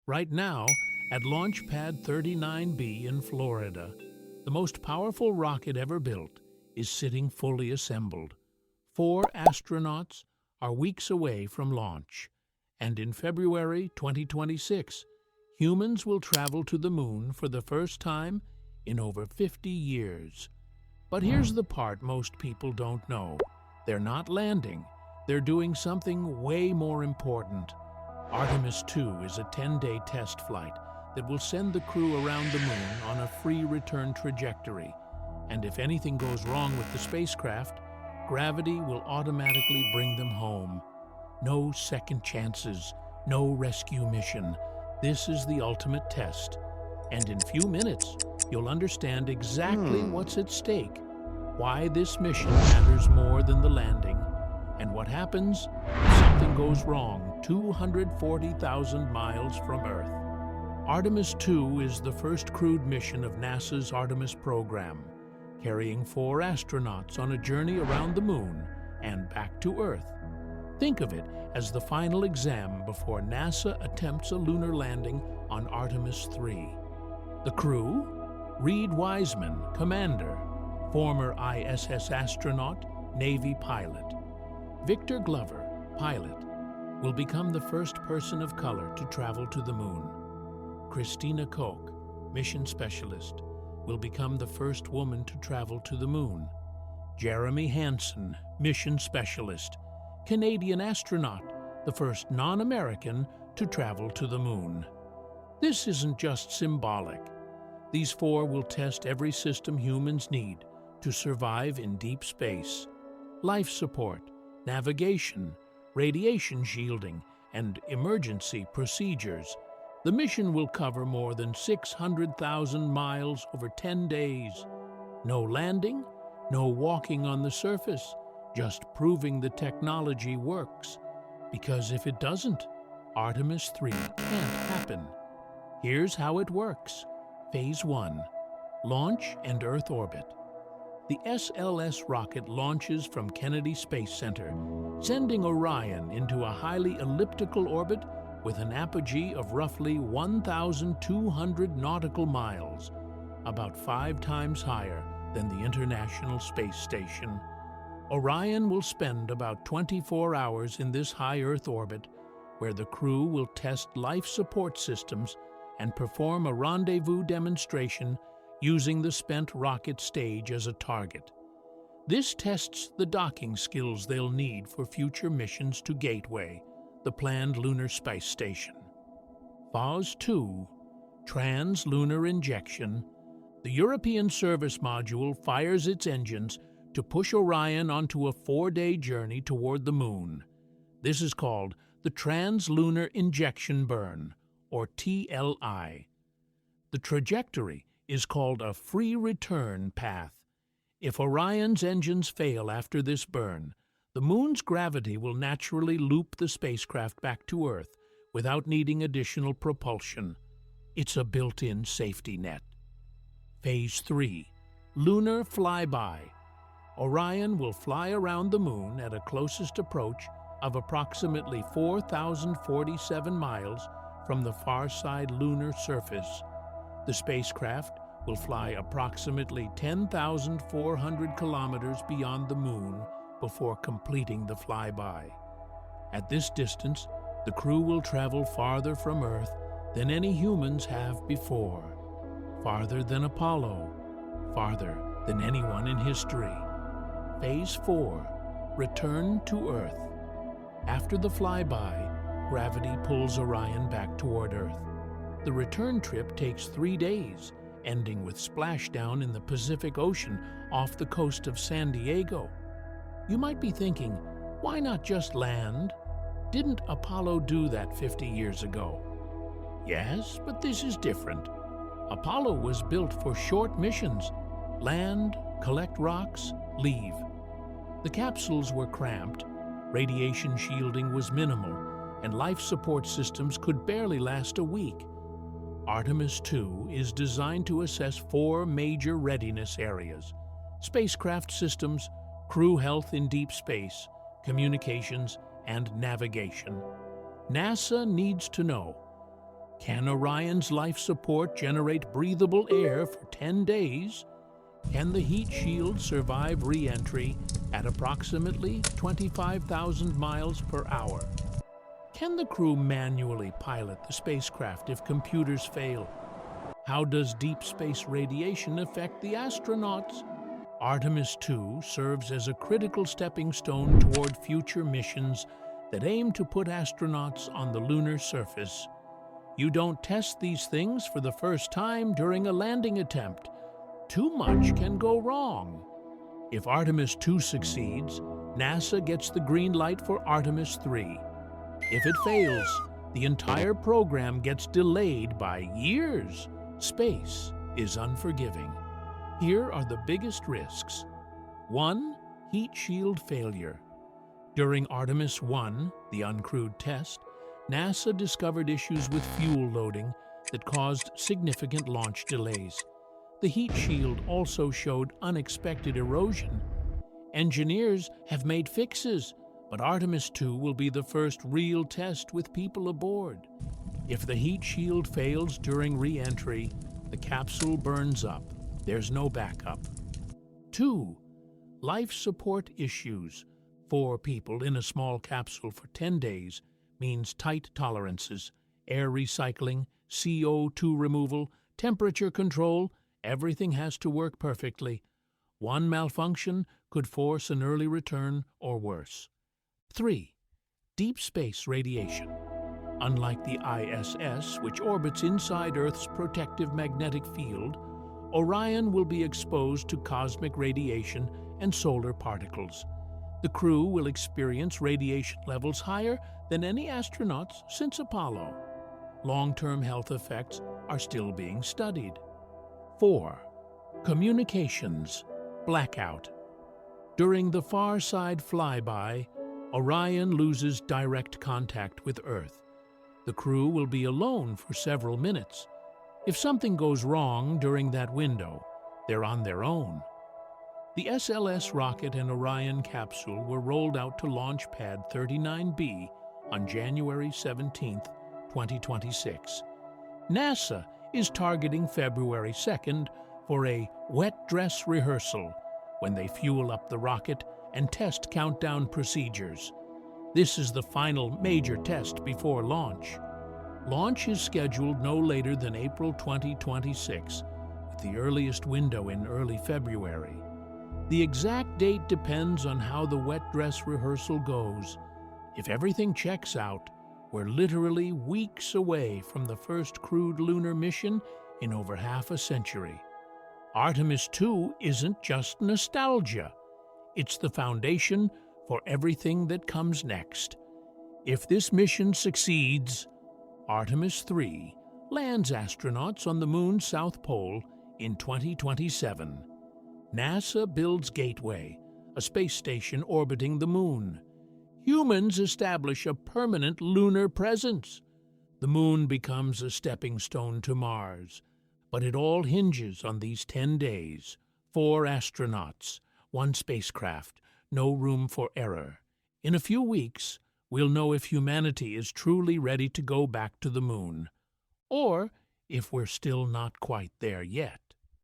Right now, at Launch Pad 39B in Florida, the most powerful rocket ever built is sitting fully assembled. 4 astronauts are weeks away from launch, and in February 2026, humans will travel to the moon for the first time in over 50 years. But here's the part most people don't know. They're not landing. They're doing something way more important. Artemis 2 is a 10-day test flight that will send the crew around the moon on a free return trajectory. And if anything goes wrong with the spacecraft, gravity will automatically bring them home. No second chances, no rescue mission. This is the ultimate test. And in few minutes, you'll understand exactly what's at stake, why this mission matters more than the landing, and what happens if something goes wrong 240,000 miles from Earth. Artemis 2 is the first crewed mission of NASA's Artemis program, carrying 4 astronauts on a journey around the moon and back to Earth. Think of it as the final exam before NASA attempts a lunar landing on Artemis 3. The crew? Reed Wiseman, commander, former ISS astronaut, Navy pilot. Victor Glover, pilot, will become the first person of color to travel to the moon. Christina Koch, mission specialist, will become the first woman to travel to the moon. Jeremy Hansen, mission specialist, Canadian astronaut, the first non-American to travel to the moon. This isn't just symbolic. These 4 will test every system humans need to survive in deep space. Life support, navigation, radiation shielding, and emergency procedures. The mission will cover more than 600,000 miles over 10 days. No landing, no walking on the surface, just proving the technology works. Because if it doesn't, Artemis 3 can't happen. Here's how it works. Phase 1. Launch and Earth orbit. The SLS rocket launches from Kennedy Space Center, sending Orion into a highly elliptical orbit with an apogee of roughly 1,200 nautical miles, about 5 times higher than the International Space Station. Orion will spend about 24 hours in this high Earth orbit, where the crew will test life support systems and perform a rendezvous demonstration using the spent rocket stage as a target. This tests the docking skills they'll need for future missions to Gateway, the planned lunar space station. Phase 2. Trans-lunar injection. The European service module fires its engines to push Orion onto a 4-day journey toward the moon. This is called the Trans-Lunar Injection Burn, or TLI. The trajectory is called a free return path. If Orion's engines fail after this burn, the moon's gravity will naturally loop the spacecraft back to Earth without needing additional propulsion. It's a built-in safety net. Phase 3. Lunar flyby. Orion will fly around the moon at a closest approach of approximately 4,047 miles from the far side lunar surface. The spacecraft will fly approximately 10,400 kilometers beyond the moon before completing the flyby. At this distance, the crew will travel farther from Earth than any humans have before. Farther than Apollo, farther than anyone in history. Phase 4. Return to Earth. After the flyby, gravity pulls Orion back toward Earth. The return trip takes 3 days, ending with splashdown in the Pacific Ocean off the coast of San Diego. You might be thinking, why not just land? Didn't Apollo do that 50 years ago? Yes, but this is different. Apollo was built for short missions: land, collect rocks, leave. The capsules were cramped, radiation shielding was minimal, and life support systems could barely last a week. Artemis 2 is designed to assess 4 major readiness areas: spacecraft systems, crew health in deep space, communications, and navigation. NASA needs to know: Can Orion's life support generate breathable air for 10 days? Can the heat shield survive re-entry at approximately 25,000 miles per hour? Can the crew manually pilot the spacecraft if computers fail? How does deep space radiation affect the astronauts? Artemis II serves as a critical stepping stone toward future missions that aim to put astronauts on the lunar surface. You don't test these things for the first time during a landing attempt. Too much can go wrong. If Artemis II succeeds, NASA gets the green light for Artemis III. If it fails, the entire program gets delayed by years. Space is unforgiving. Here are the biggest risks. 1. Heat shield failure. During Artemis I, the uncrewed test, NASA discovered issues with fuel loading that caused significant launch delays. The heat shield also showed unexpected erosion. Engineers have made fixes, but Artemis II will be the first real test with people aboard. If the heat shield fails during re-entry, the capsule burns up. There's no backup. 2. Life support issues. 4 people in a small capsule for 10 days means tight tolerances, air recycling, CO2 removal, temperature control. Everything has to work perfectly. One malfunction could force an early return or worse. 3. Deep space radiation. Unlike the ISS, which orbits inside Earth's protective magnetic field, Orion will be exposed to cosmic radiation and solar particles. The crew will experience radiation levels higher than any astronauts since Apollo. Long-term health effects are still being studied. 4. Communications. Blackout. During the far side flyby, Orion loses direct contact with Earth. The crew will be alone for several minutes. If something goes wrong during that window, they're on their own. The SLS rocket and Orion capsule were rolled out to Launch Pad 39B on January 17, 2026. NASA is targeting February 2nd for a wet dress rehearsal when they fuel up the rocket and test countdown procedures. This is the final major test before launch. Launch is scheduled no later than April 2026, with the earliest window in early February. The exact date depends on how the wet dress rehearsal goes. If everything checks out, we're literally weeks away from the first crewed lunar mission in over half a century. Artemis II isn't just nostalgia. It's the foundation for everything that comes next. If this mission succeeds, Artemis III lands astronauts on the Moon's South Pole in 2027. NASA builds Gateway, a space station orbiting the Moon. Humans establish a permanent lunar presence. The Moon becomes a stepping stone to Mars. But it all hinges on these 10 days. 4 astronauts, 1 spacecraft, no room for error. In a few weeks, we'll know if humanity is truly ready to go back to the Moon, or if we're still not quite there yet.